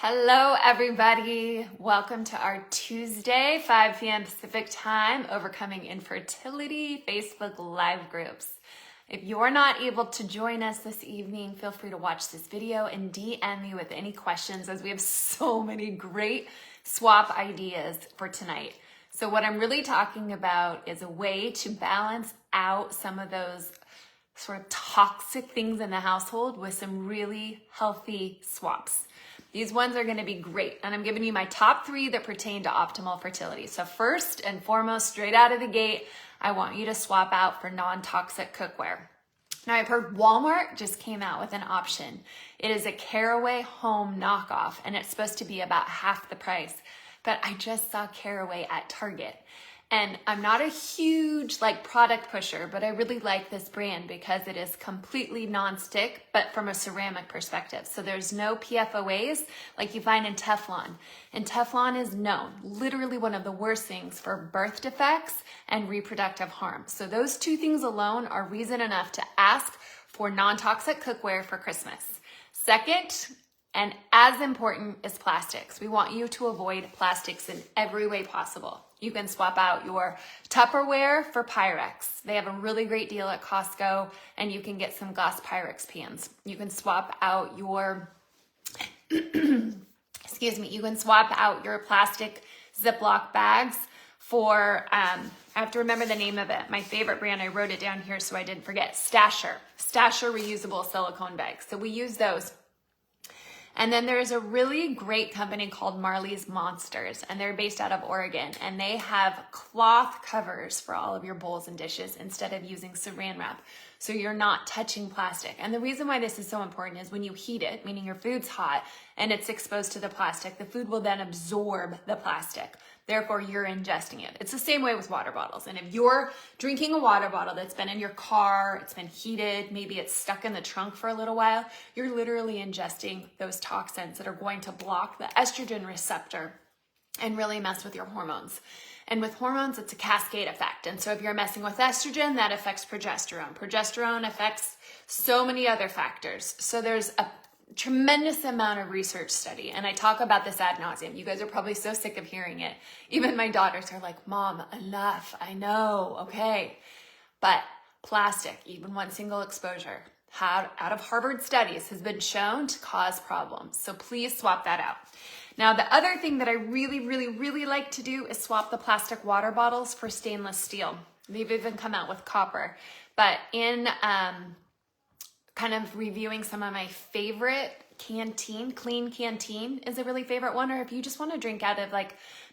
Hello, everybody. Welcome to our Tuesday, 5 p.m. Pacific time, Overcoming Infertility Facebook Live groups. If you're not able to join us this evening, feel free to watch this video and DM me with any questions, as we have so many great swap ideas for tonight. So what I'm really talking about is a way to balance out some of those sort of toxic things in the household with some really healthy swaps. These ones are going to be great, and I'm giving you my top 3 that pertain to optimal fertility. So first and foremost, straight out of the gate, I want you to swap out for non-toxic cookware. Now, I've heard Walmart just came out with an option. It is a Caraway Home knockoff, and it's supposed to be about half the price. But I just saw Caraway at Target. And I'm not a huge product pusher, but I really like this brand because it is completely non-stick, but from a ceramic perspective. So there's no PFOAs like you find in Teflon. And Teflon is known, literally one of the worst things for birth defects and reproductive harm. So those 2 things alone are reason enough to ask for non-toxic cookware for Christmas. Second, and as important, is plastics. We want you to avoid plastics in every way possible. You can swap out your Tupperware for Pyrex. They have a really great deal at Costco, and you can get some glass Pyrex pans. You can swap out your, you can swap out your plastic Ziploc bags for, I have to remember the name of it. My favorite brand, I wrote it down here so I didn't forget, Stasher reusable silicone bags. So we use those. And then there's a really great company called Marley's Monsters, and they're based out of Oregon, and they have cloth covers for all of your bowls and dishes instead of using saran wrap. So you're not touching plastic. And the reason why this is so important is when you heat it, meaning your food's hot and it's exposed to the plastic, the food will then absorb the plastic. Therefore, you're ingesting it. It's the same way with water bottles. And if you're drinking a water bottle that's been in your car, it's been heated, maybe it's stuck in the trunk for a little while, you're literally ingesting those toxins that are going to block the estrogen receptor and really mess with your hormones. And with hormones, it's a cascade effect. And so if you're messing with estrogen, that affects progesterone. Progesterone affects so many other factors. So there's a tremendous amount of research study, and I talk about this ad nauseum. You guys are probably so sick of hearing it. Even my daughters are like, Mom, enough. I know, okay. But plastic, even one single exposure, out of Harvard studies, has been shown to cause problems. So please swap that out. Now, the other thing that I really like to do is swap the plastic water bottles for stainless steel. They've even come out with copper. But in kind of reviewing some of my favorite canteen, Clean Canteen is a really favorite one. Or if you just want to drink out of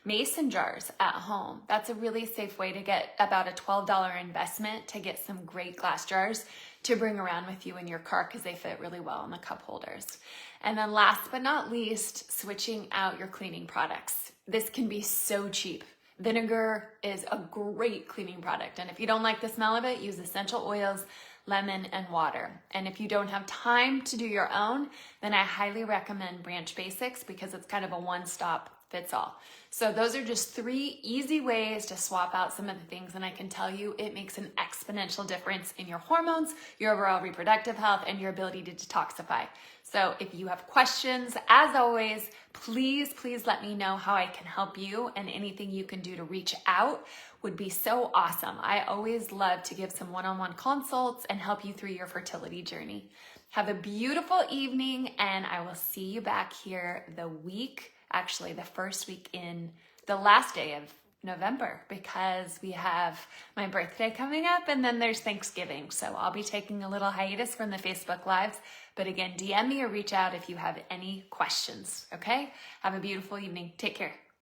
mason jars at home, that's a really safe way to get about a $12 investment to get some great glass jars to bring around with you in your car because they fit really well in the cup holders. And then last but not least, switching out your cleaning products. This can be so cheap. Vinegar is a great cleaning product. And if you don't like the smell of it, use essential oils, lemon, and water. And if you don't have time to do your own, then I highly recommend Branch Basics because it's kind of a one-stop fits all. So those are just 3 easy ways to swap out some of the things, and I can tell you it makes an exponential difference in your hormones, your overall reproductive health, and your ability to detoxify. So if you have questions, as always, please let me know how I can help you, and anything you can do to reach out would be so awesome. I always love to give some one-on-one consults and help you through your fertility journey. Have a beautiful evening, and I will see you back here the first week in the last day of November, because we have my birthday coming up and then there's Thanksgiving. So I'll be taking a little hiatus from the Facebook Lives. But again, DM me or reach out if you have any questions, okay? Have a beautiful evening. Take care.